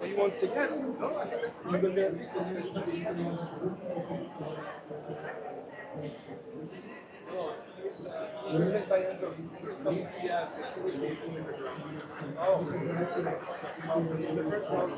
You want six? Yes. No, I think that's because there are six of them. No, you're led by Andrew. Yes, oh, the first round.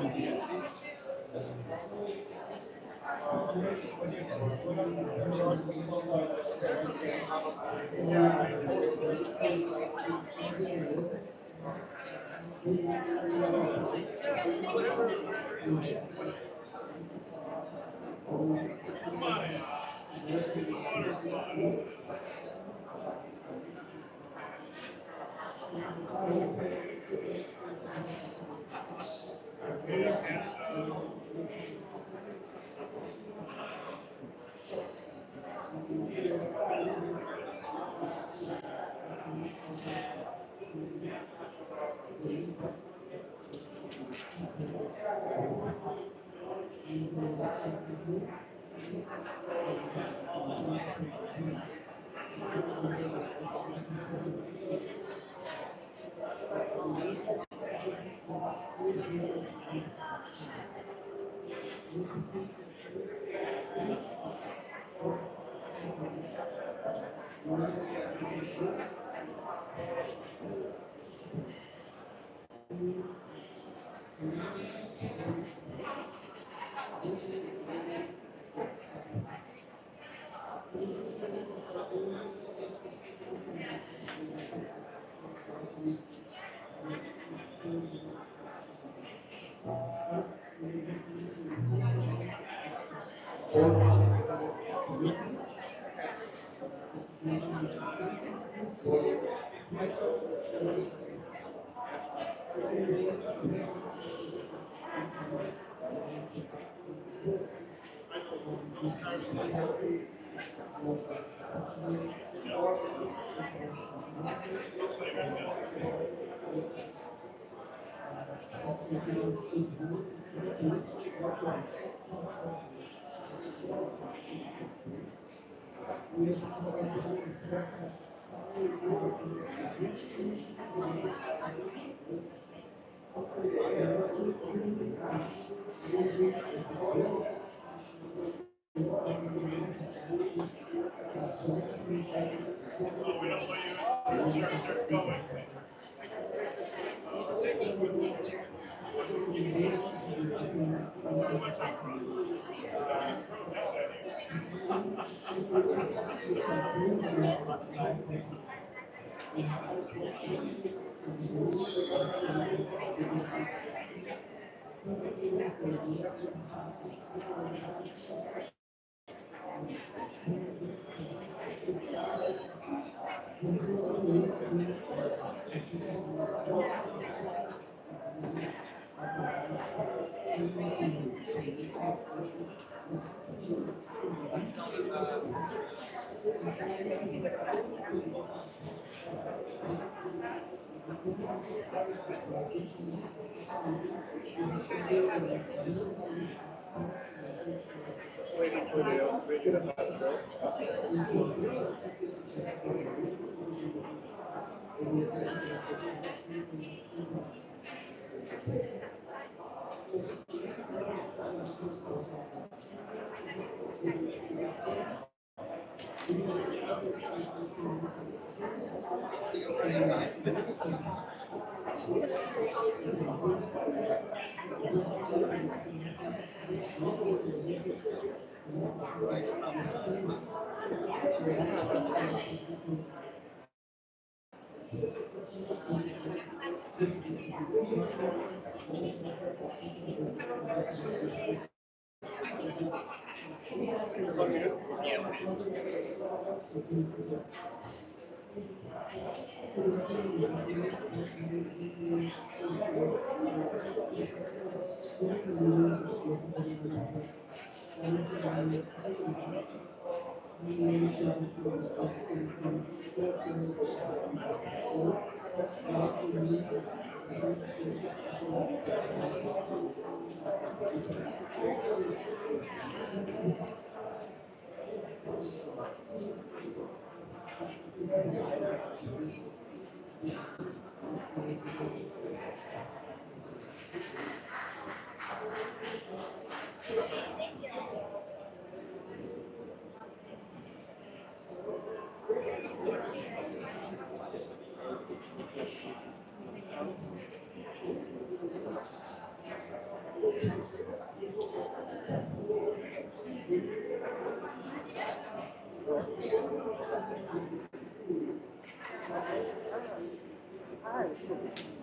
Hi.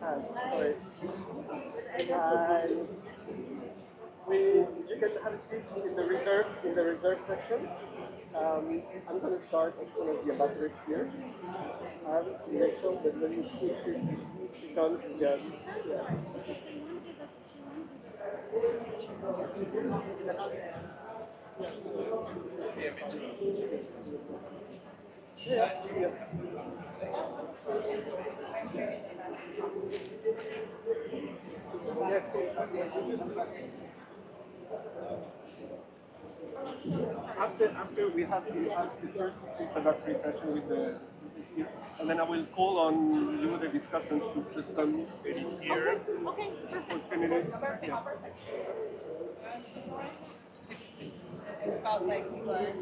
Hi. Sorry. Hi. You can have a seat in the reserve section. I'm going to start as soon as the ambassador is here. I haven't seen Rachel, but when she comes, yes. Yeah. Yeah. Yes. After we have the first introductory session with the and then I will call on you, the discussants, to just come in here for 3 minutes. Yeah. Felt like you were.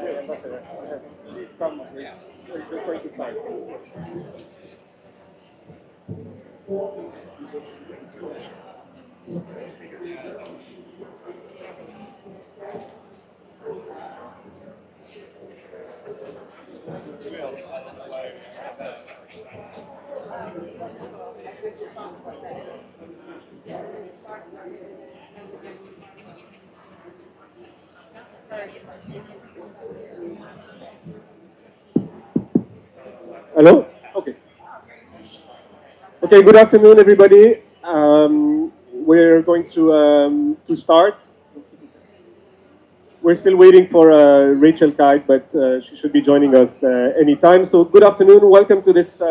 Yeah, Ambassador. Please come. We're just going to start. Hello? Okay. Okay, good afternoon, everybody. We're going to start. We're still waiting for Rachel Kite, but she should be joining us anytime. So, good afternoon. Welcome to this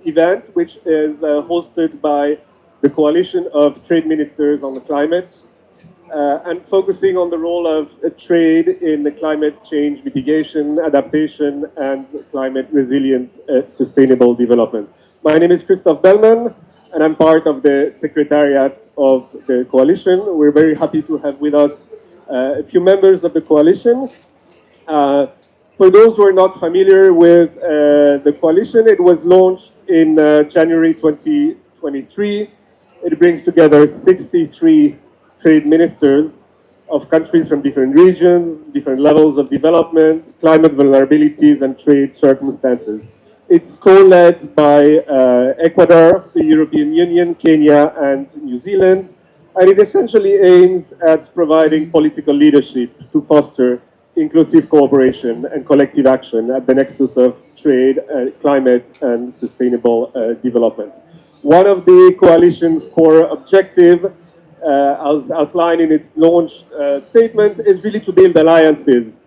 event, which is hosted by the Coalition of Trade Ministers on the Climate and focusing on the role of trade in the climate change mitigation, adaptation, and climate resilient sustainable development. My name is Christoph Bellman, and I'm part of the Secretariat of the Coalition. We're very happy to have with us a few members of the Coalition. For those who are not familiar with the Coalition, it was launched in January 2023. It brings together 63 trade ministers of countries from different regions, different levels of development, climate vulnerabilities, and trade circumstances. It's co-led by Ecuador, the European Union, Kenya, and New Zealand, and it essentially aims at providing political leadership to foster inclusive cooperation and collective action at the nexus of trade, climate, and sustainable development. One of the coalition's core objectives, as outlined in its launch statement, is really to build alliances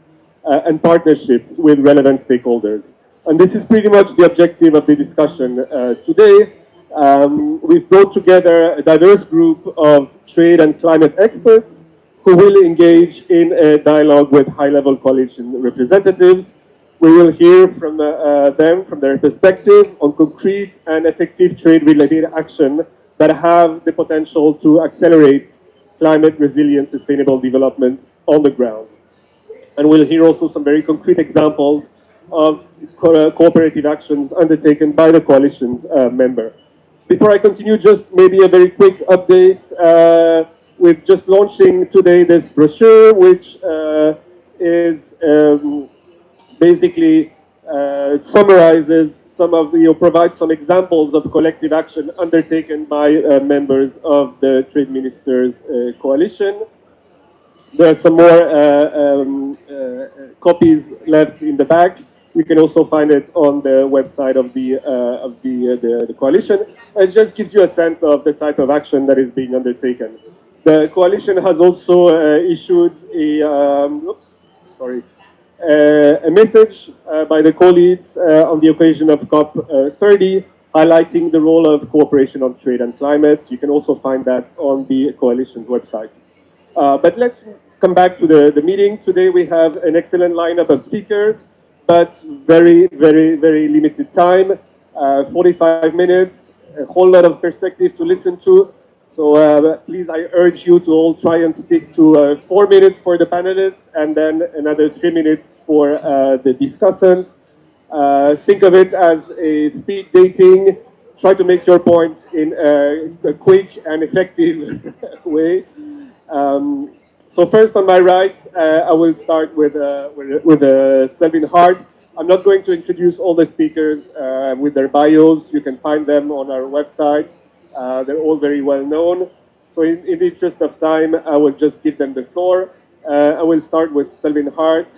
and partnerships with relevant stakeholders. And this is pretty much the objective of the discussion today. We've brought together a diverse group of trade and climate experts who will engage in a dialogue with high-level coalition representatives. We will hear from them, from their perspective, on concrete and effective trade-related action that have the potential to accelerate climate resilient sustainable development on the ground. And we'll hear also some very concrete examples of cooperative actions undertaken by the coalition's member. Before I continue, just maybe a very quick update. We're just launching today this brochure, which is basically summarizes some of the, or provides some examples of collective action undertaken by members of the Trade Ministers Coalition. There are some more copies left in the back. You can also find it on the website of the coalition. It just gives you a sense of the type of action that is being undertaken. The coalition has also issued a message by the co-leads on the occasion of COP30, highlighting the role of cooperation on trade and climate. You can also find that on the coalition's website. But let's come back to the meeting. Today we have an excellent lineup of speakers, but very, very, very limited time. 45 minutes, a whole lot of perspective to listen to. So please, I urge you to all try and stick to 4 minutes for the panelists and then another 3 minutes for the discussants. Think of it as a speed dating. Try to make your point in a quick and effective way. So first on my right, I will start with Selvin Hart. I'm not going to introduce all the speakers with their bios. You can find them on our website. They're all very well known. So in the interest of time, I will just give them the floor. I will start with Selvin Hart,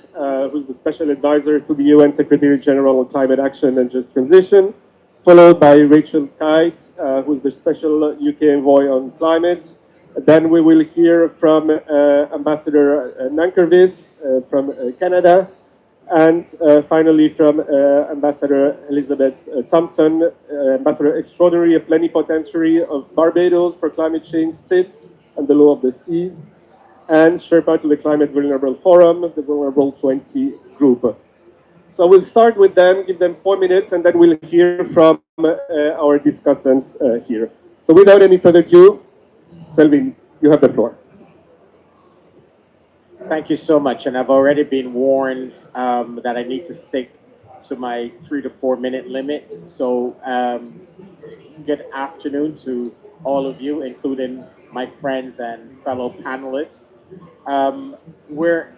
who's the Special Advisor to the UN Secretary General on Climate Action and Just Transition, followed by Rachel Kite, who's the Special UK Envoy on Climate. Then we will hear from Ambassador Nankervis from Canada, and finally from Ambassador Elizabeth Thompson, Ambassador Extraordinary and Plenipotentiary of Barbados for Climate Change, SIDS, and the Law of the Sea, and Sherpa to the Climate Vulnerable Forum, the Vulnerable 20 group. So we'll start with them, give them 4 minutes, and then we'll hear from our discussants here. So without any further ado, Selvin, you have the floor. Thank you so much. And I've already been warned that I need to stick to my 3 to 4 minute limit. So good afternoon to all of you, including my friends and fellow panelists. We're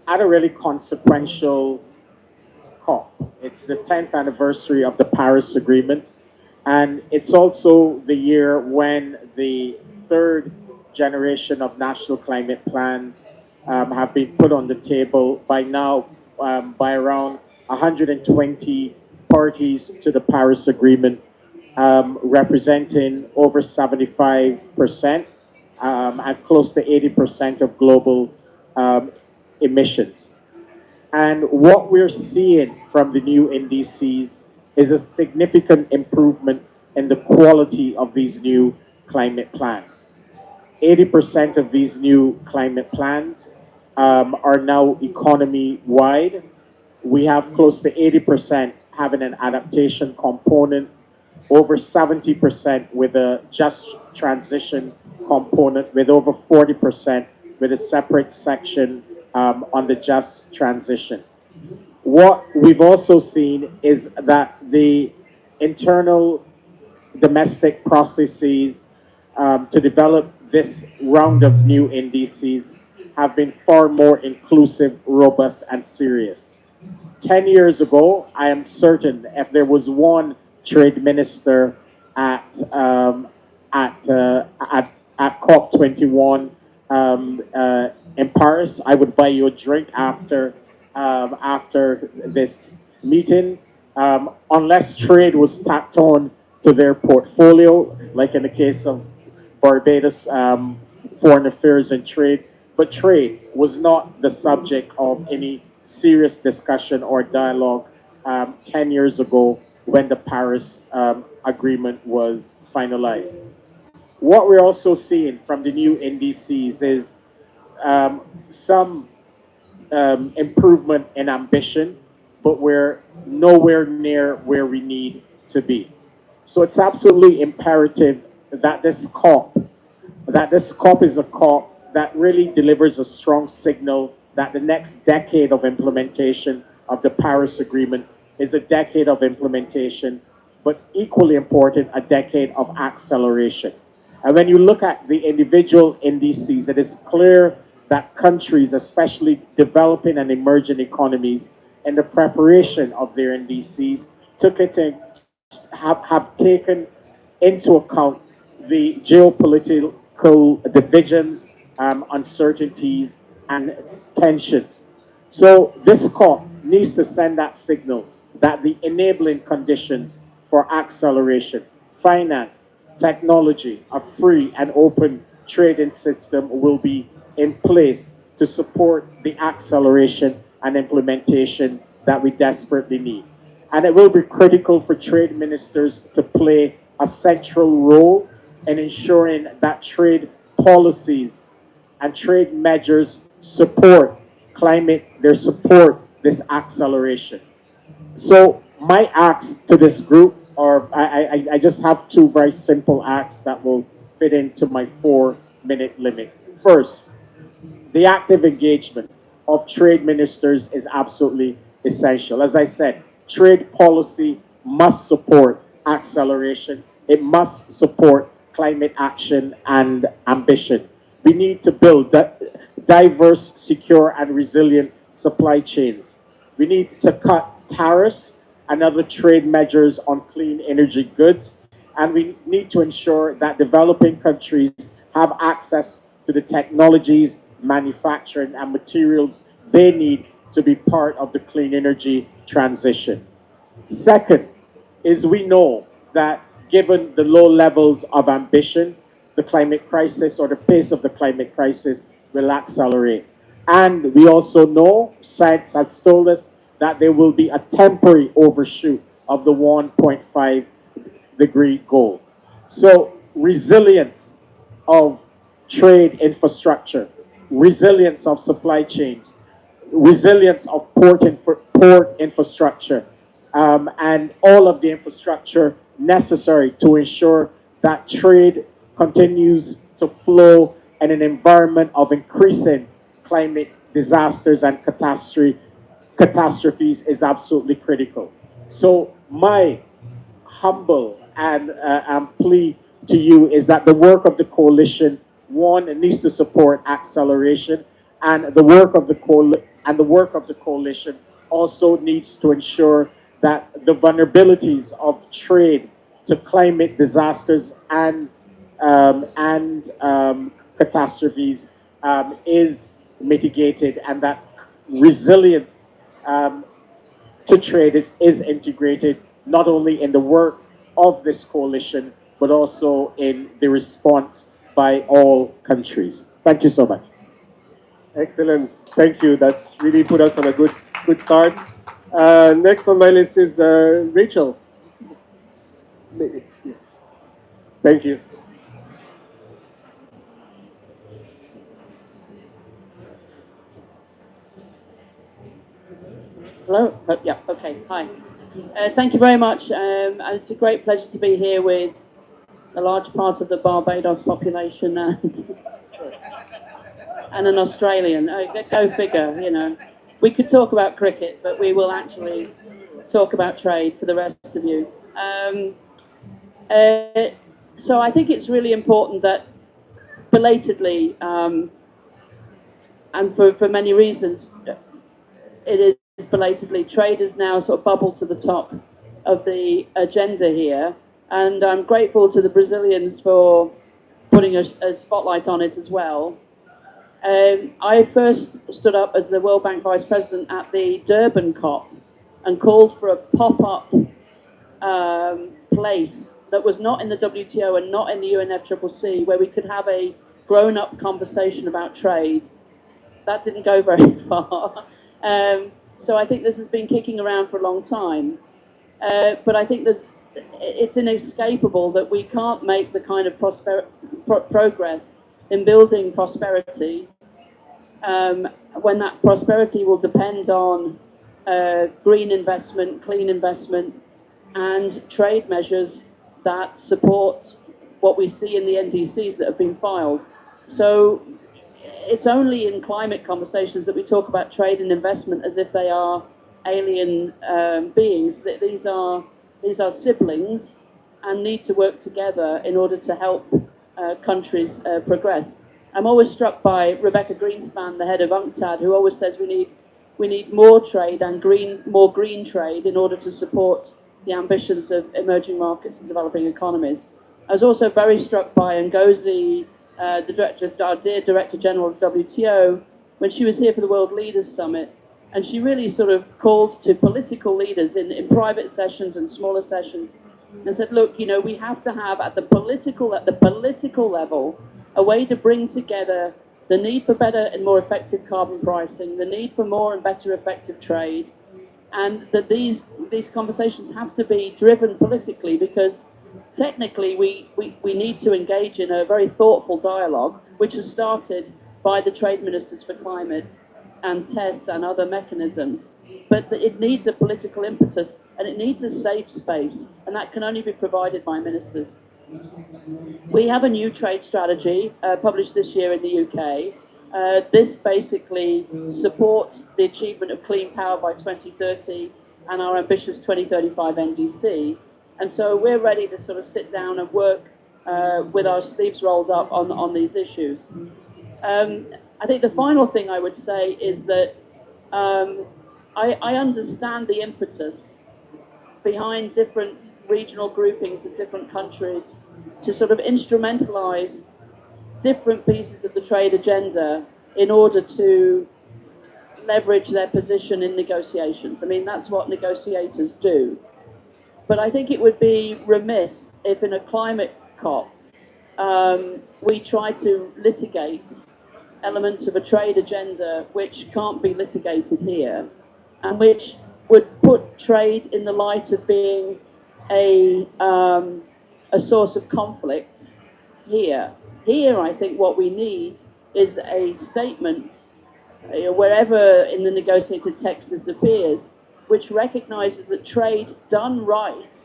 at a really consequential COP. It's the 10th anniversary of the Paris Agreement. And it's also the year when the third generation of national climate plans have been put on the table by now by around 120 parties to the Paris Agreement, representing over 75% and close to 80% of global emissions. And what we're seeing from the new NDCs is a significant improvement in the quality of these new climate plans. 80% of these new climate plans are now economy-wide. We have close to 80% having an adaptation component, over 70% with a just transition component, with over 40% with a separate section on the just transition. What we've also seen is that the internal domestic processes to develop this round of new NDCs have been far more inclusive, robust, and serious. 10 years ago, I am certain if there was one trade minister at COP21 in Paris, I would buy you a drink after this meeting, unless trade was tacked on to their portfolio, like in the case of Barbados Foreign Affairs and Trade. But trade was not the subject of any serious discussion or dialogue 10 years ago when the Paris Agreement was finalized. What we're also seeing from the new NDCs is some improvement in ambition, but we're nowhere near where we need to be. So it's absolutely imperative that this COP is a COP that really delivers a strong signal that the next decade of implementation of the Paris Agreement is a decade of implementation, but equally important, a decade of acceleration. And when you look at the individual NDCs, it is clear that countries, especially developing and emerging economies, in the preparation of their NDCs, have taken into account the geopolitical divisions, uncertainties, and tensions. So this COP needs to send that signal that the enabling conditions for acceleration, finance, technology, a free and open trading system will be in place to support the acceleration and implementation that we desperately need. And it will be critical for trade ministers to play a central role in ensuring that trade policies and trade measures support they support this acceleration. So my acts to this group are, I just have two very simple acts that will fit into my 4-minute limit. First, the active engagement of trade ministers is absolutely essential. As I said, trade policy must support acceleration. It must support climate action and ambition. We need to build diverse, secure, and resilient supply chains. We need to cut tariffs and other trade measures on clean energy goods. And we need to ensure that developing countries have access to the technologies, manufacturing, and materials they need to be part of the clean energy transition. Second is we know that given the low levels of ambition, the climate crisis or the pace of the climate crisis will accelerate. And we also know, science has told us, that there will be a temporary overshoot of the 1.5 degree goal. So resilience of trade infrastructure, resilience of supply chains, resilience of port infrastructure, and all of the infrastructure necessary to ensure that trade continues to flow in an environment of increasing climate disasters and catastrophes is absolutely critical. So my humble and plea to you is that the work of the coalition, one, it needs to support acceleration, and the work of the coalition also needs to ensure that the vulnerabilities of trade to climate disasters and catastrophes is mitigated, and that resilience to trade is integrated not only in the work of this coalition, but also in the response by all countries. Thank you so much. Excellent. Thank you. That really put us on a good start. Next on my list is Rachel. Thank you. Hello? Yeah, okay, hi. Thank you very much. And it's a great pleasure to be here with a large part of the Barbados population and an Australian. Go figure, you know. We could talk about cricket, but we will actually talk about trade for the rest of you. So I think it's really important that belatedly, and for many reasons, it is belatedly, trade has now sort of bubbled to the top of the agenda here. And I'm grateful to the Brazilians for putting a spotlight on it as well. I first stood up as the World Bank Vice President at the Durban COP and called for a pop-up place that was not in the WTO and not in the UNFCCC, where we could have a grown-up conversation about trade. That didn't go very far. So I think this has been kicking around for a long time. But I think it's inescapable that we can't make the kind of progress in building prosperity when that prosperity will depend on green investment, clean investment, and trade measures that support what we see in the NDCs that have been filed. So it's only in climate conversations that we talk about trade and investment as if they are alien beings. That these are siblings and need to work together in order to help countries progress. I'm always struck by Rebecca Greenspan, the head of UNCTAD, who always says we need more trade and more green trade in order to support the ambitions of emerging markets and developing economies. I was also very struck by Ngozi our dear Director General of WTO, when she was here for the World Leaders Summit, and she really sort of called to political leaders in private sessions and smaller sessions, and said, look, you know, we have to have at the political level a way to bring together the need for better and more effective carbon pricing, the need for more and better effective trade, and that these conversations have to be driven politically, because technically we need to engage in a very thoughtful dialogue, which has started by the trade ministers for climate and TESS and other mechanisms. But it needs a political impetus, and it needs a safe space, and that can only be provided by ministers. We have a new trade strategy published this year in the UK. This basically supports the achievement of clean power by 2030 and our ambitious 2035 NDC. And so we're ready to sort of sit down and work with our sleeves rolled up on these issues. I think the final thing I would say is that I understand the impetus behind different regional groupings in different countries to sort of instrumentalize different pieces of the trade agenda in order to leverage their position in negotiations. I mean, that's what negotiators do. But I think it would be remiss if in a climate COP we try to litigate elements of a trade agenda which can't be litigated here, and which would put trade in the light of being a source of conflict here. Here, I think what we need is a statement, wherever in the negotiated text this appears, which recognizes that trade done right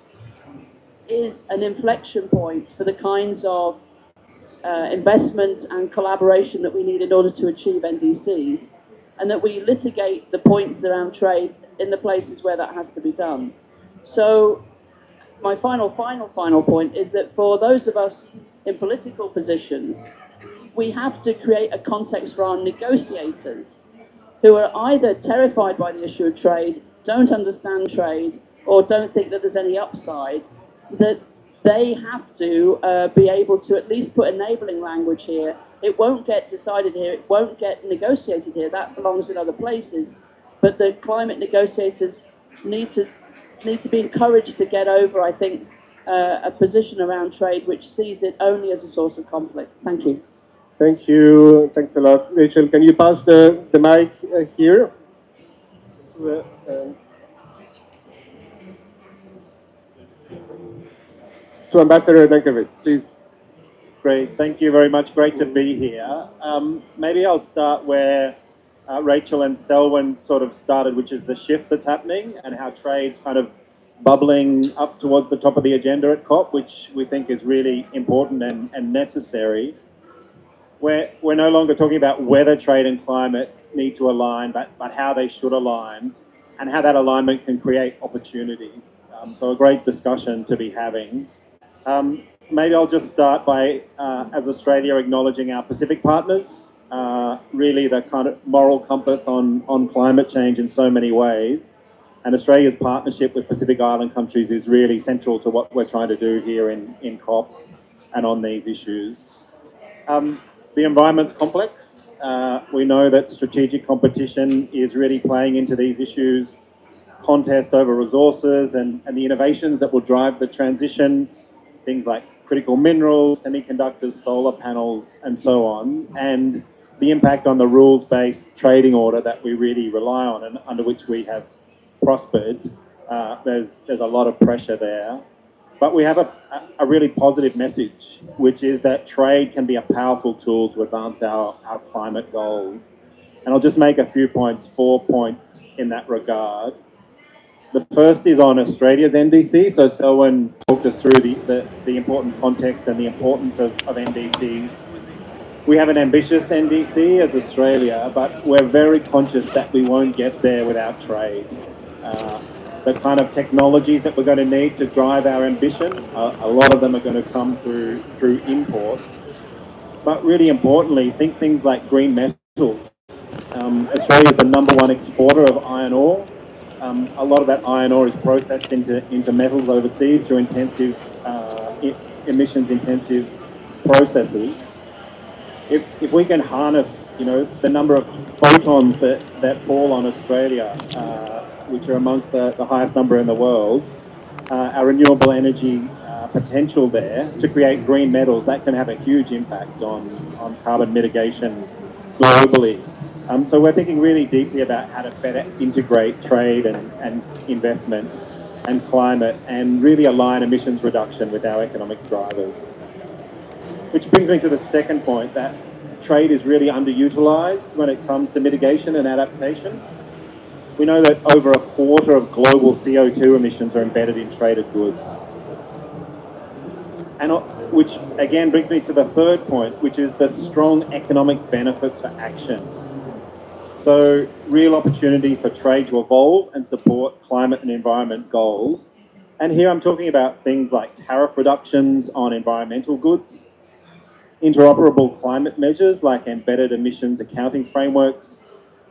is an inflection point for the kinds of investment and collaboration that we need in order to achieve NDCs, and that we litigate the points around trade in the places where that has to be done. So my final point is that for those of us in political positions, we have to create a context for our negotiators who are either terrified by the issue of trade, don't understand trade, or don't think that there's any upside, that they have to be able to at least put enabling language here. It won't get decided here, it won't get negotiated here, that belongs in other places. But the climate negotiators need to be encouraged to get over, I think, a position around trade which sees it only as a source of conflict. Thank you. Thank you. Thanks a lot. Rachel, can you pass the mic here? To Ambassador Dankovic, please. Great, thank you very much. Great to be here. Maybe I'll start where Rachel and Selwyn sort of started, which is the shift that's happening and how trade's kind of bubbling up towards the top of the agenda at COP, which we think is really important and necessary. We're no longer talking about whether trade and climate need to align, but how they should align and how that alignment can create opportunity. So a great discussion to be having. Maybe I'll just start by, as Australia, acknowledging our Pacific partners, really the kind of moral compass on climate change in so many ways. And Australia's partnership with Pacific Island countries is really central to what we're trying to do here in COP and on these issues. The environment's complex. We know that strategic competition is really playing into these issues, contest over resources and the innovations that will drive the transition, things like critical minerals, semiconductors, solar panels, and so on, and the impact on the rules-based trading order that we really rely on and under which we have prospered. There's a lot of pressure there. But we have a really positive message, which is that trade can be a powerful tool to advance our climate goals. And I'll just make a few points, 4 points in that regard. The first is on Australia's NDC. So Selwyn talked us through the important context and the importance of NDCs. We have an ambitious NDC as Australia, but we're very conscious that we won't get there without trade. The kind of technologies that we're going to need to drive our ambition, a lot of them are going to come through imports. But really importantly, think things like green metals. Australia is the #1 exporter of iron ore. A lot of that iron ore is processed into metals overseas through intensive, emissions-intensive processes. if we can harness, the number of photons that fall on Australia, which are amongst the highest number in the world, our renewable energy potential there to create green metals, that can have a huge impact on carbon mitigation globally. So we're thinking really deeply about how to better integrate trade and investment and climate and really align emissions reduction with our economic drivers. Which brings me to the second point, that trade is really underutilized when it comes to mitigation and adaptation. We know that over a quarter of global CO2 emissions are embedded in traded goods. And which again brings me to the third point, which is the strong economic benefits for action. So real opportunity for trade to evolve and support climate and environment goals. And here I'm talking about things like tariff reductions on environmental goods, interoperable climate measures like embedded emissions accounting frameworks,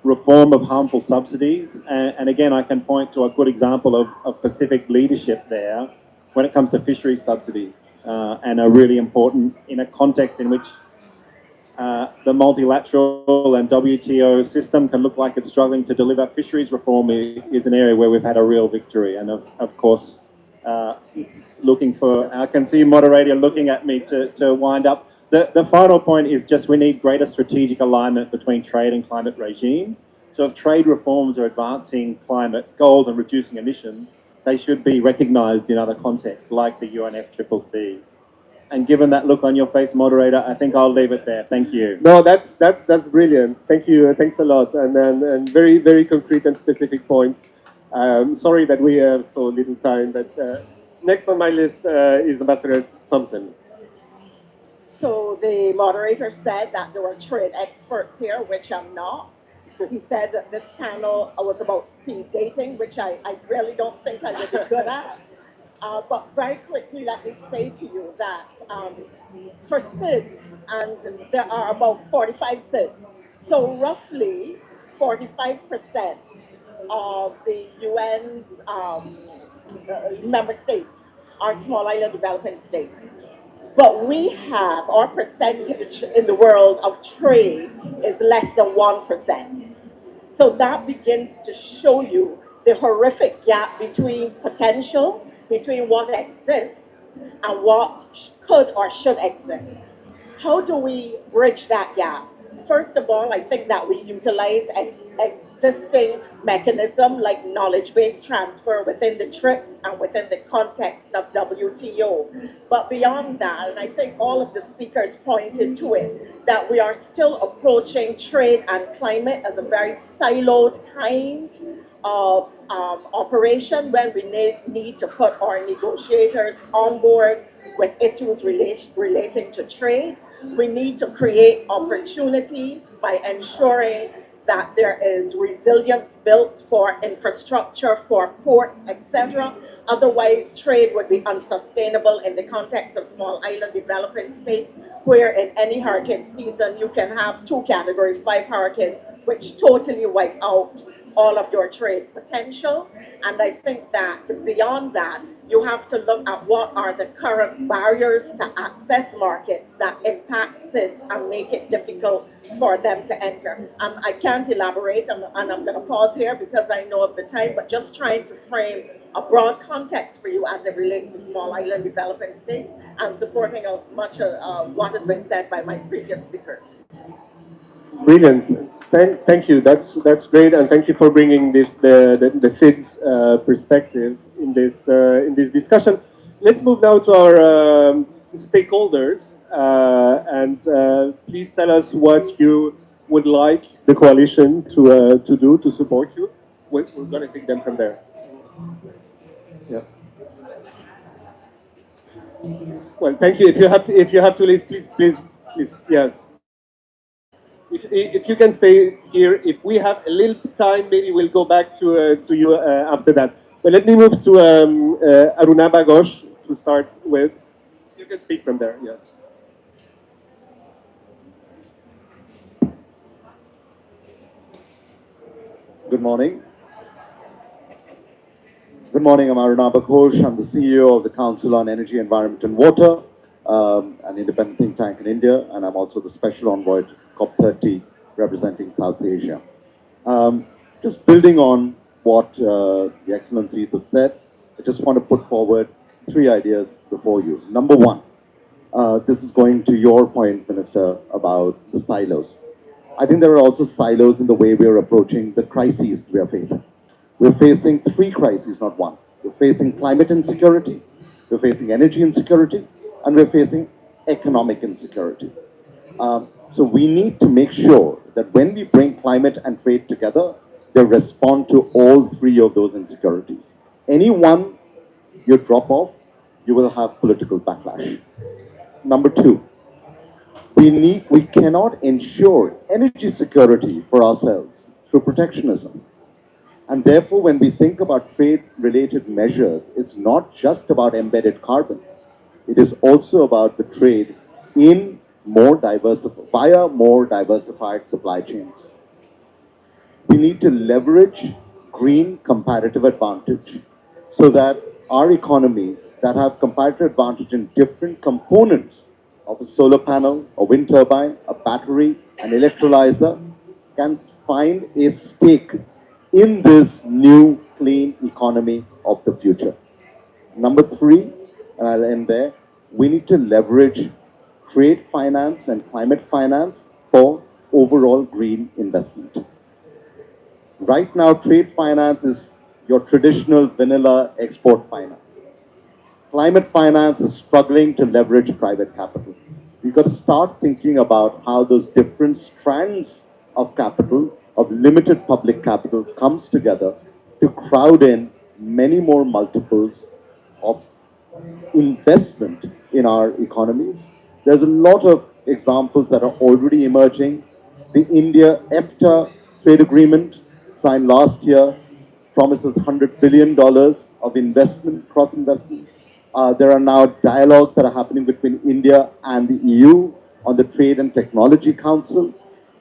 reform of harmful subsidies, and again, I can point to a good example of Pacific leadership there when it comes to fisheries subsidies, and are really important in a context in which the multilateral and WTO system can look like it's struggling to deliver. Fisheries reform is an area where we've had a real victory, and of course, looking for, I can see moderator looking at me to wind up. The final point is just we need greater strategic alignment between trade and climate regimes. So if trade reforms are advancing climate goals and reducing emissions, they should be recognised in other contexts like the UNFCCC. And given that look on your face, moderator, I think I'll leave it there. Thank you. No, that's brilliant. Thank you. Thanks a lot. And very, very concrete and specific points. Sorry that we have so little time, but next on my list is Ambassador Thompson. So the moderator said that there were trade experts here, which I'm not. He said that this panel was about speed dating, which I really don't think I would be good at. But very quickly, let me say to you that for SIDS, and there are about 45 SIDS, so roughly 45% of the UN's member states are small island developing states. But we have, our percentage in the world of trade is less than 1%. So that begins to show you the horrific gap between potential, between what exists and what could or should exist. How do we bridge that gap? First of all, I think that we utilize existing mechanism like knowledge-based transfer within the TRIPS and within the context of WTO. But beyond that, and I think all of the speakers pointed to it, that we are still approaching trade and climate as a very siloed kind of operation when we need to put our negotiators on board with issues relating to trade. We need to create opportunities by ensuring that there is resilience built for infrastructure, for ports, etc. Otherwise, trade would be unsustainable in the context of small island developing states, where in any hurricane season, you can have 2 Category 5 hurricanes, which totally wipe out all of your trade potential. And I think that beyond that, you have to look at what are the current barriers to access markets that impact SIDS and make it difficult for them to enter. I can't elaborate, and I'm going to pause here because I know of the time, but just trying to frame a broad context for you as it relates to small island developing states and supporting of much of what has been said by my previous speakers. Brilliant. Thank you. That's great, and thank you for bringing this the SIDS perspective in this discussion. Let's move now to our stakeholders, and please tell us what you would like the coalition to do to support you. We're going to take them from there. Yeah. Well, thank you. If you have to leave, please, yes. If you can stay here, if we have a little time, maybe we'll go back to you after that. But let me move to Arunabha Ghosh to start with. You can speak from there, yes. Good morning. Good morning, I'm Arunabha Ghosh. I'm the CEO of the Council on Energy, Environment and Water. an independent think tank in India, and I'm also the special envoy to COP30 representing South Asia. Just building on what the Excellencies have said, I just want to put forward 3 ideas before you. Number 1, this is going to your point, Minister, about the silos. I think there are also silos in the way we are approaching the crises we are facing. We're facing 3 crises, not 1. We're facing climate insecurity, we're facing energy insecurity, and we're facing economic insecurity. So we need to make sure that when we bring climate and trade together, they respond to all 3 of those insecurities. Any one you drop off, you will have political backlash. Number 2, we cannot ensure energy security for ourselves through protectionism. And therefore, when we think about trade-related measures, it's not just about embedded carbon. It is also about the trade in via more diversified supply chains. We need to leverage green comparative advantage so that our economies that have comparative advantage in different components of a solar panel, a wind turbine, a battery, an electrolyzer can find a stake in this new clean economy of the future. Number 3, and I'll end there, we need to leverage trade finance and climate finance for overall green investment. Right now, trade finance is your traditional vanilla export finance. Climate finance is struggling to leverage private capital. We've got to start thinking about how those different strands of capital, of limited public capital, comes together to crowd in many more multiples of investment in our economies. There's a lot of examples that are already emerging. The India-EFTA trade agreement signed last year promises $100 billion of investment, cross-investment. There are now dialogues that are happening between India and the EU on the Trade and Technology Council.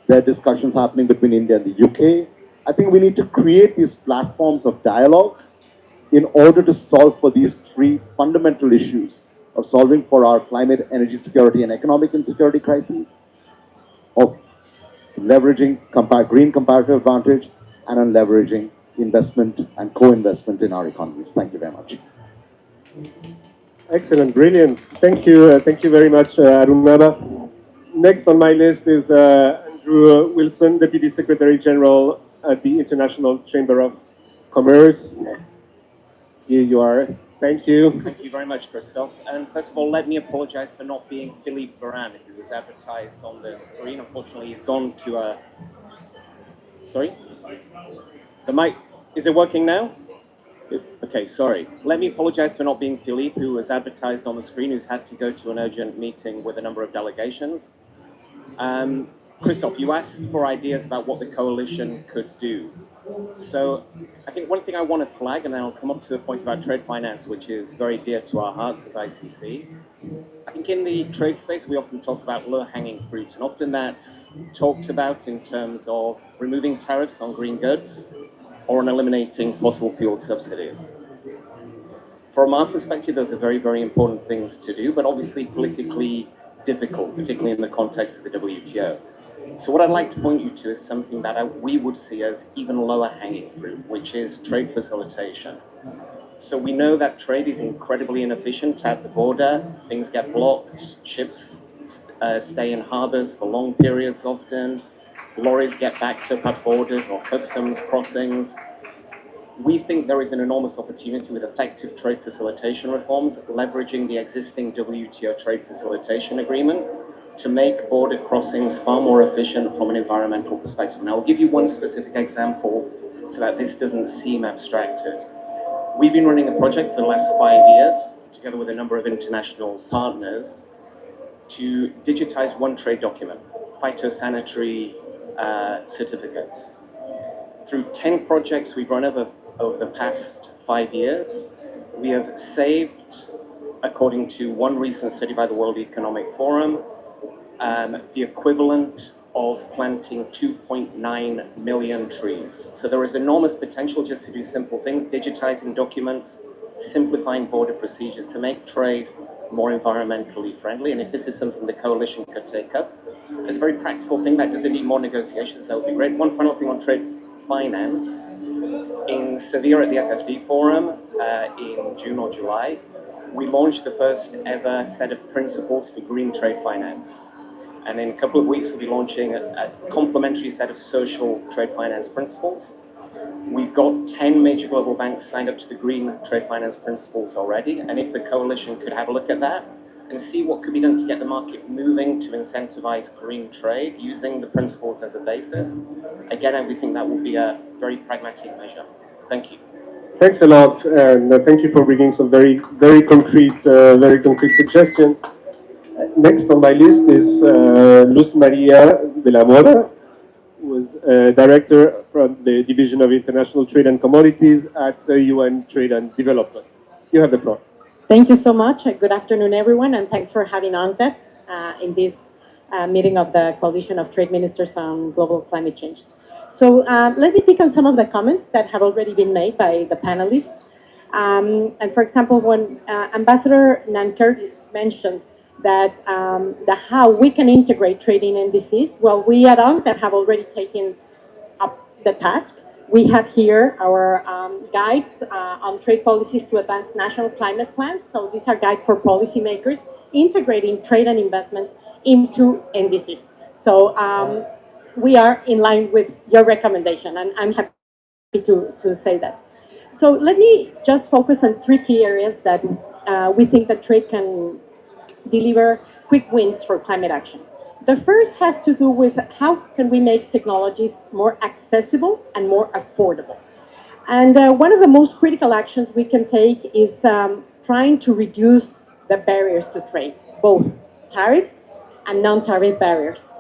There are discussions happening between India and the UK. I think we need to create these platforms of dialogue in order to solve for these 3 fundamental issues of solving for our climate, energy security, and economic insecurity crises, of leveraging green comparative advantage, and on leveraging investment and co-investment in our economies. Thank you very much. Excellent, brilliant. Thank you very much, Arunabha. Next on my list is Andrew Wilson, Deputy Secretary General at the International Chamber of Commerce. Here you are. Thank you. Thank you very much, Christophe. And first of all, let me apologize for not being Philippe Varane, who was advertised on the screen. Unfortunately, he's gone to a... Sorry? The mic, is it working now? Okay, sorry. Let me apologize for not being Philippe, who was advertised on the screen, who's had to go to an urgent meeting with a number of delegations. Christophe, you asked for ideas about what the coalition could do. So I think one thing I want to flag, and then I'll come up to the point about trade finance, which is very dear to our hearts as ICC. I think in the trade space, we often talk about low-hanging fruit, and often that's talked about in terms of removing tariffs on green goods or on eliminating fossil fuel subsidies. From our perspective, those are very, very important things to do, but obviously politically difficult, particularly in the context of the WTO. So what I'd like to point you to is something that we would see as even lower hanging fruit, which is trade facilitation. So we know that trade is incredibly inefficient at the border. Things get blocked, ships stay in harbors for long periods often, lorries get backed up at borders or customs crossings. We think there is an enormous opportunity with effective trade facilitation reforms, leveraging the existing WTO trade facilitation agreement to make border crossings far more efficient from an environmental perspective. And I'll give you one specific example so that this doesn't seem abstracted. We've been running a project for the last 5 years, together with a number of international partners, to digitize one trade document, phytosanitary certificates. Through 10 projects we've run over the past 5 years, we have saved, according to one recent study by the World Economic Forum, the equivalent of planting 2.9 million trees. So there is enormous potential just to do simple things, digitizing documents, simplifying border procedures to make trade more environmentally friendly. And if this is something the coalition could take up, it's a very practical thing. That doesn't need more negotiations. That would be great. One final thing on trade finance. In Seville at the FFD Forum in June or July, we launched the first ever set of principles for green trade finance. And in a couple of weeks, we'll be launching a complementary set of social trade finance principles. We've got 10 major global banks signed up to the green trade finance principles already. And if the coalition could have a look at that and see what could be done to get the market moving to incentivize green trade using the principles as a basis, again, we think that will be a very pragmatic measure. Thank you. Thanks a lot, and thank you for bringing some very concrete suggestions. Next on my list is Luz Maria de la Mora, who is Director from the Division of International Trade and Commodities at UN Trade and Development. You have the floor. Thank you so much. Good afternoon, everyone, and thanks for having UNCTAD in this meeting of the Coalition of Trade Ministers on Global Climate Change. So let me pick on some of the comments that have already been made by the panelists. And for example, when Ambassador Nan Curtis mentioned that how we can integrate trading indices, well, we at UNCTAD have already taken up the task. We have here our guides on trade policies to advance national climate plans. So these are guides for policymakers integrating trade and investment into indices. So we are in line with your recommendation, and I'm happy to say that. So let me just focus on 3 key areas that we think that trade can deliver quick wins for climate action. The first has to do with how can we make technologies more accessible and more affordable. And one of the most critical actions we can take is trying to reduce the barriers to trade, both tariffs and non-tariff barriers.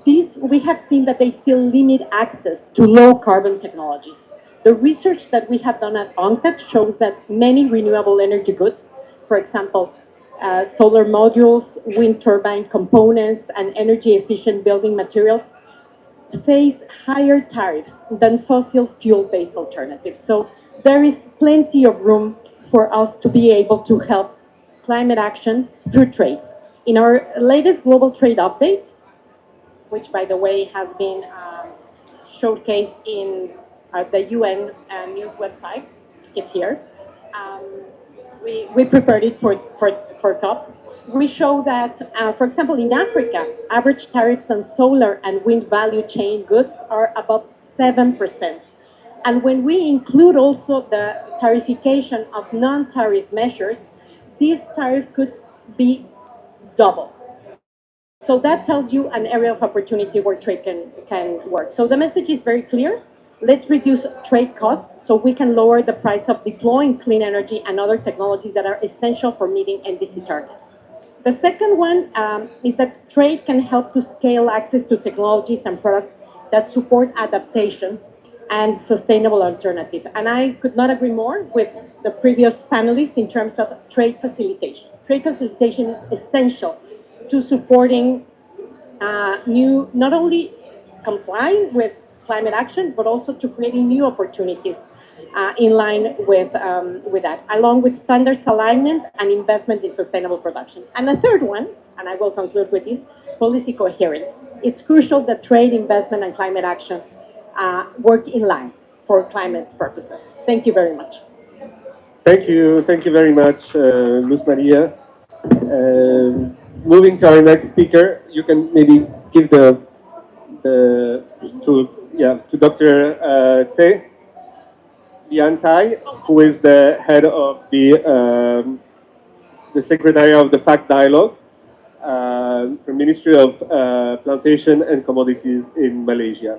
We have seen that they still limit access to low carbon technologies. The research that we have done at UNCTAD shows that many renewable energy goods, for example, solar modules, wind turbine components, and energy efficient building materials, face higher tariffs than fossil fuel-based alternatives. So there is plenty of room for us to be able to help climate action through trade. In our latest global trade update, which by the way has been showcased in the UN news website, it's here. We prepared it for COP. We show that, for example, in Africa, average tariffs on solar and wind value chain goods are above 7%. And when we include also the tariffication of non-tariff measures, this tariff could be double. So that tells you an area of opportunity where trade can work. So the message is very clear. Let's reduce trade costs so we can lower the price of deploying clean energy and other technologies that are essential for meeting NDC targets. The second one is that trade can help to scale access to technologies and products that support adaptation and sustainable alternative. And I could not agree more with the previous panelists in terms of trade facilitation. Trade facilitation is essential to supporting not only complying with climate action, but also to creating new opportunities in line with that, along with standards alignment and investment in sustainable production. And the third one, and I will conclude with this, policy coherence. It's crucial that trade, investment, and climate action work in line for climate purposes. Thank you very much. Thank you very much, Luz Maria. Moving to our next speaker, you can maybe give to Dr. Te Lian Tai, who is the head of the Secretary of the FACT Dialogue from Ministry of Plantation and Commodities in Malaysia.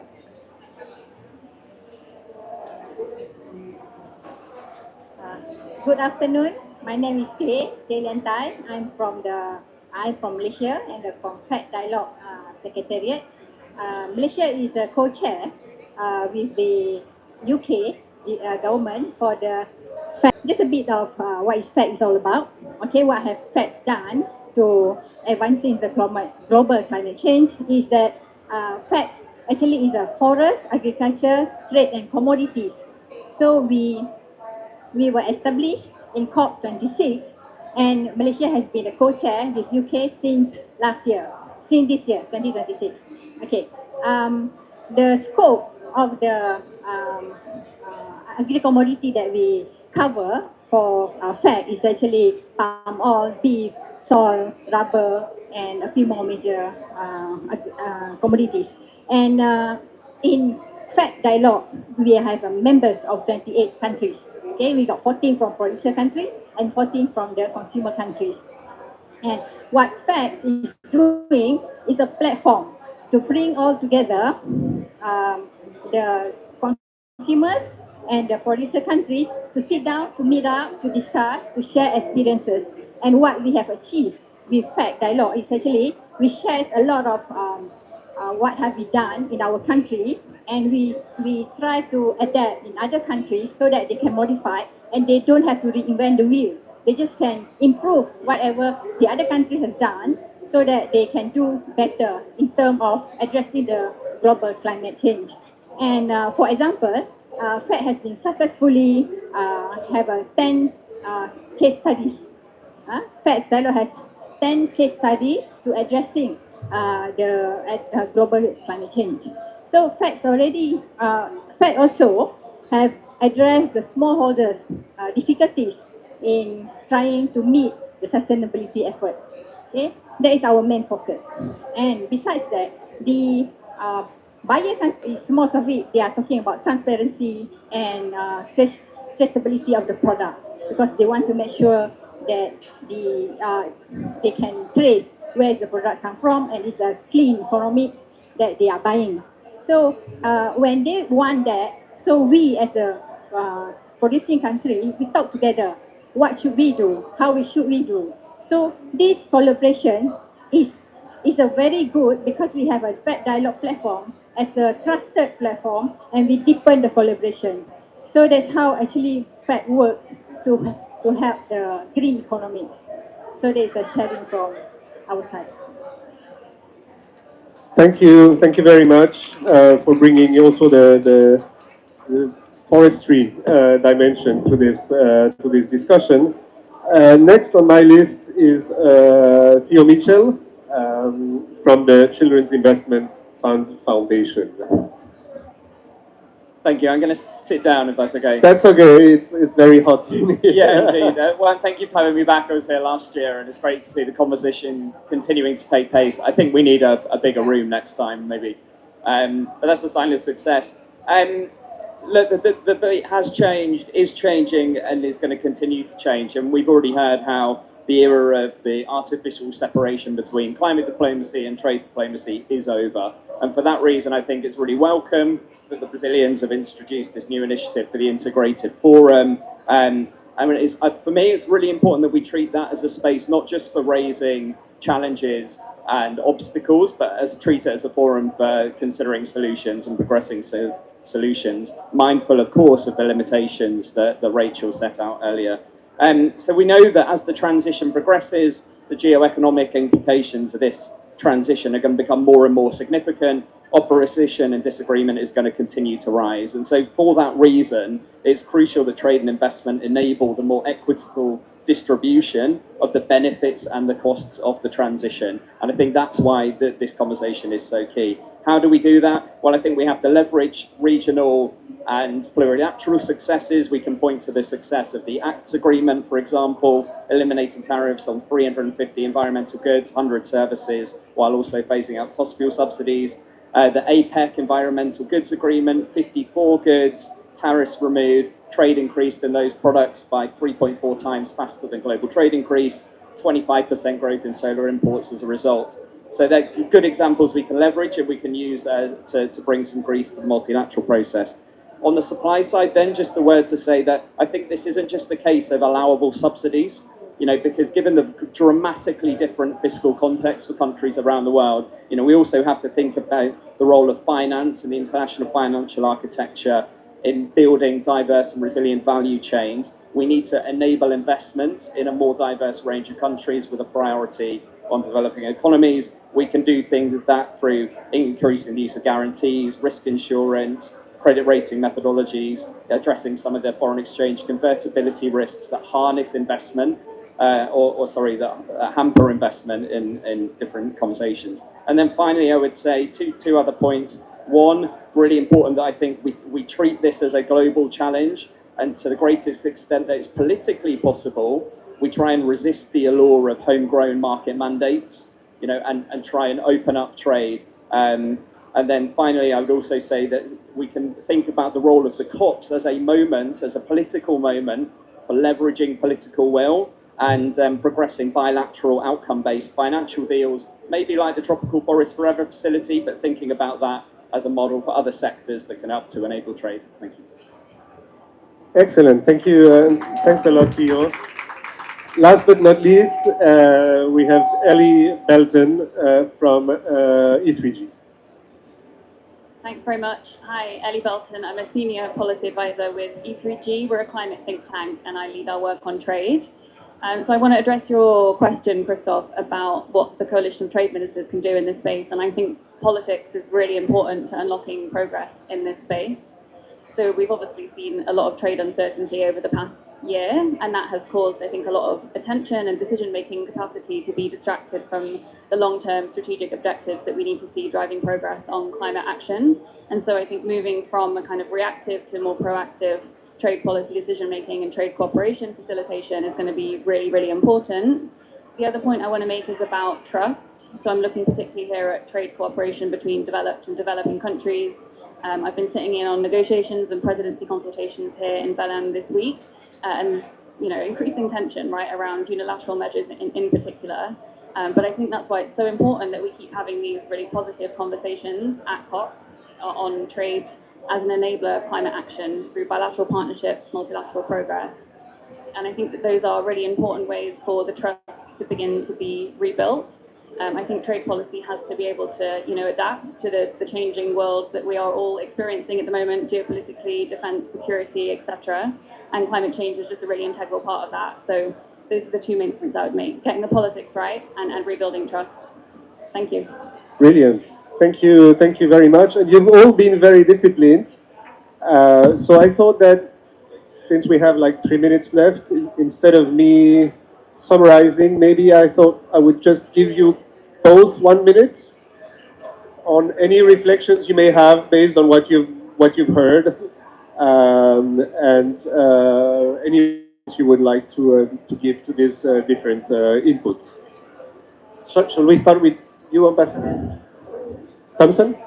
Good afternoon. My name is Te Lian Tai. I'm from Malaysia and from FACT Dialogue Secretariat. Malaysia is a co-chair with the UK government for the FACT. Just a bit of what is FACT is all about. Okay, what have FACT done to advancing the global climate change is that FACT actually is a forest, agriculture, trade and commodities. So we were established in COP26 And Malaysia has been a co-chair with UK since last year, since this year, 2026. Okay. The scope of the agri-commodity that we cover for FAC is actually palm oil, beef, salt, rubber, and a few more major commodities. And in FAC dialogue, we have members of 28 countries. Okay, we got 14 from producer country and 14 from the consumer countries. And what FACT is doing is a platform to bring all together the consumers and the producer countries to sit down, to meet up, to discuss, to share experiences. And what we have achieved with FACT Dialogue is actually we share a lot of what have we done in our country, and we try to adapt in other countries so that they can modify and they don't have to reinvent the wheel. They just can improve whatever the other country has done so that they can do better in terms of addressing the global climate change. And for example, FACT has been successfully have a 10 case studies. FACT Dialogue has 10 case studies to addressing the global climate change. So FACT also have addressed the smallholders' difficulties in trying to meet the sustainability effort. Okay, that is our main focus. And besides that, the buyer countries, most of it, they are talking about transparency and traceability of the product because they want to make sure that they can trace where is the product come from and it's a clean economics that they are buying. So when they want that, so we as a producing country, we talk together. What should we do? How should we do? So this collaboration is a very good because we have a FACT Dialogue platform as a trusted platform and we deepen the collaboration. So that's how actually FACT works to help the green economics. So there's a sharing from our side. Thank you very much for bringing also the forestry dimension to this discussion. Next on my list is Theo Mitchell from the Children's Investment Fund Foundation. Thank you. I'm going to sit down if that's okay. That's okay. It's very hot in here. Yeah, indeed. Well, thank you for having me back. I was here last year, and it's great to see the conversation continuing to take place. I think we need a bigger room next time, maybe. But that's a sign of success. Look, the debate has changed, is changing, and is going to continue to change. And we've already heard how the era of the artificial separation between climate diplomacy and trade diplomacy is over. And for that reason, I think it's really welcome that the Brazilians have introduced this new initiative for the Integrated Forum. I mean, for me, it's really important that we treat that as a space not just for raising challenges and obstacles, but treat it as a forum for considering solutions and progressing solutions, mindful, of course, of the limitations that Rachel set out earlier. So we know that as the transition progresses, the geoeconomic implications of this transition are going to become more and more significant. Opposition and disagreement is going to continue to rise. And so for that reason, it's crucial that trade and investment enable the more equitable distribution of the benefits and the costs of the transition. And I think that's why this conversation is so key. How do we do that? Well, I think we have to leverage regional and plurilateral successes. We can point to the success of the ACTS agreement, for example, eliminating tariffs on 350 environmental goods, 100 services, while also phasing out fossil fuel subsidies. The APEC environmental goods agreement, 54 goods, tariffs removed, trade increased in those products by 3.4 times faster than global trade increased, 25% growth in solar imports as a result. So they're good examples we can leverage and we can use to bring some grease to the multilateral process. On the supply side then, just a word to say that I think this isn't just a case of allowable subsidies, because given the dramatically different fiscal context for countries around the world, we also have to think about the role of finance and the international financial architecture in building diverse and resilient value chains. We need to enable investments in a more diverse range of countries with a priority on developing economies. We can do things with that through increasing the use of guarantees, risk insurance, credit rating methodologies, addressing some of their foreign exchange convertibility risks that harness investment that hamper investment in different conversations. And then finally, I would say two other points. One, really important that I think we treat this as a global challenge, and to the greatest extent that it's politically possible, we try and resist the allure of homegrown market mandates, and try and open up trade. And then finally, I would also say that we can think about the role of the COPs as a political moment for leveraging political will and progressing bilateral outcome-based financial deals, maybe like the Tropical Forest Forever facility, but thinking about that as a model for other sectors that can help to enable trade. Thank you. Excellent. Thank you. Thanks a lot, Theo. Last but not least, we have Ellie Belton from E3G. Thanks very much. Hi, Ellie Belton. I'm a senior policy advisor with E3G. We're a climate think tank, and I lead our work on trade. So I want to address your question, Christoph, about what the Coalition of Trade Ministers can do in this space. And I think politics is really important to unlocking progress in this space. So we've obviously seen a lot of trade uncertainty over the past year, and that has caused, I think, a lot of attention and decision-making capacity to be distracted from the long-term strategic objectives that we need to see driving progress on climate action. And so I think moving from a kind of reactive to more proactive trade policy decision-making and trade cooperation facilitation is going to be really, really important. The other point I want to make is about trust. So I'm looking particularly here at trade cooperation between developed and developing countries. I've been sitting in on negotiations and presidency consultations here in Belém this week, and there's increasing tension right around unilateral measures in particular. But I think that's why it's so important that we keep having these really positive conversations at COPs on trade as an enabler of climate action through bilateral partnerships, multilateral progress. And I think that those are really important ways for the trust to begin to be rebuilt. I think trade policy has to be able to, adapt to the changing world that we are all experiencing at the moment, geopolitically, defense, security, etc. And climate change is just a really integral part of that. So those are the two main points I would make: getting the politics right and rebuilding trust. Thank you. Brilliant. Thank you very much. And you've all been very disciplined. So I thought that since we have like 3 minutes left, instead of me summarizing, maybe I thought I would just give you both 1 minute on any reflections you may have based on what you've heard, and any you would like to give to these different inputs. Shall we start with you, Ambassador Thompson?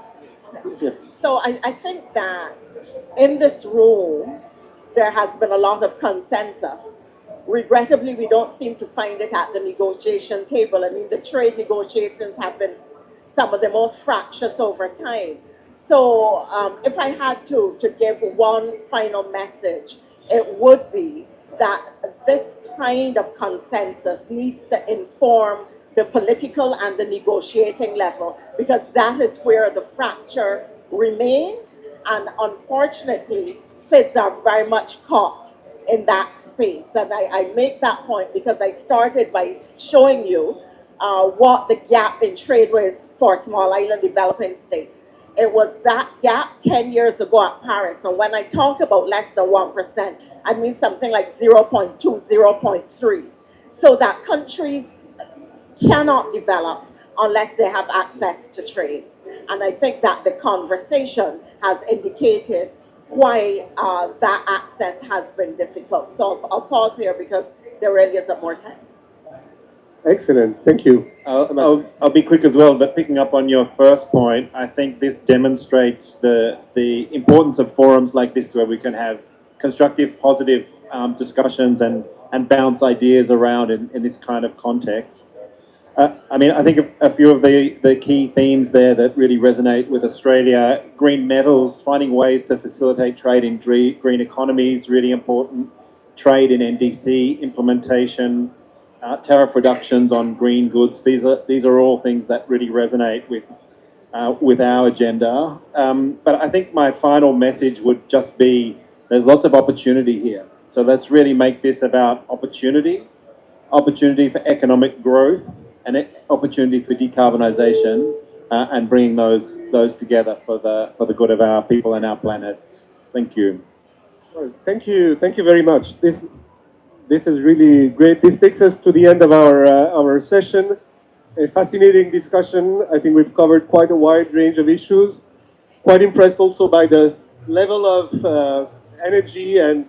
Yeah. So I think that in this room, there has been a lot of consensus. Regrettably, we don't seem to find it at the negotiation table. I mean, the trade negotiations have been some of the most fractious over time. So if I had to give one final message, it would be that this kind of consensus needs to inform the political and the negotiating level, because that is where the fracture remains. And unfortunately, SIDS are very much caught in that space. And I make that point because I started by showing you what the gap in trade was for small island developing states. It was that gap 10 years ago at Paris. And when I talk about less than 1%, I mean something like 0.2, 0.3. So that countries cannot develop unless they have access to trade. And I think that the conversation has indicated why that access has been difficult. So I'll pause here because there really isn't more time. Excellent, thank you. I'll be quick as well, but picking up on your first point, I think this demonstrates the importance of forums like this where we can have constructive, positive discussions and bounce ideas around in this kind of context. I mean, I think a few of the key themes there that really resonate with Australia: green metals, finding ways to facilitate trade in green economies, really important. Trade in NDC implementation, tariff reductions on green goods. These are all things that really resonate with our agenda. But I think my final message would just be: there's lots of opportunity here. So let's really make this about opportunity for economic growth, and opportunity for decarbonisation, and bringing those together for the good of our people and our planet. Thank you. Thank you very much. This is really great. This takes us to the end of our session. A fascinating discussion. I think we've covered quite a wide range of issues. Quite impressed also by the level of energy and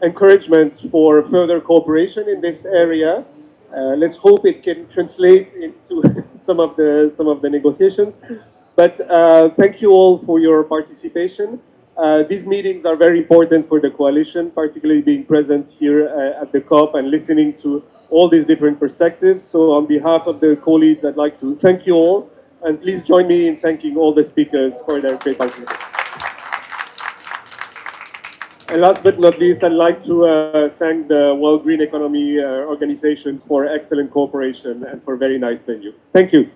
encouragement for further cooperation in this area. Let's hope it can translate into some of the negotiations. But thank you all for your participation. These meetings are very important for the coalition, particularly being present here at the COP and listening to all these different perspectives. So on behalf of the co-leads, I'd like to thank you all, and please join me in thanking all the speakers for their great participation. And last but not least, I'd like to thank the World Green Economy Organization for excellent cooperation and for a very nice venue. Thank you.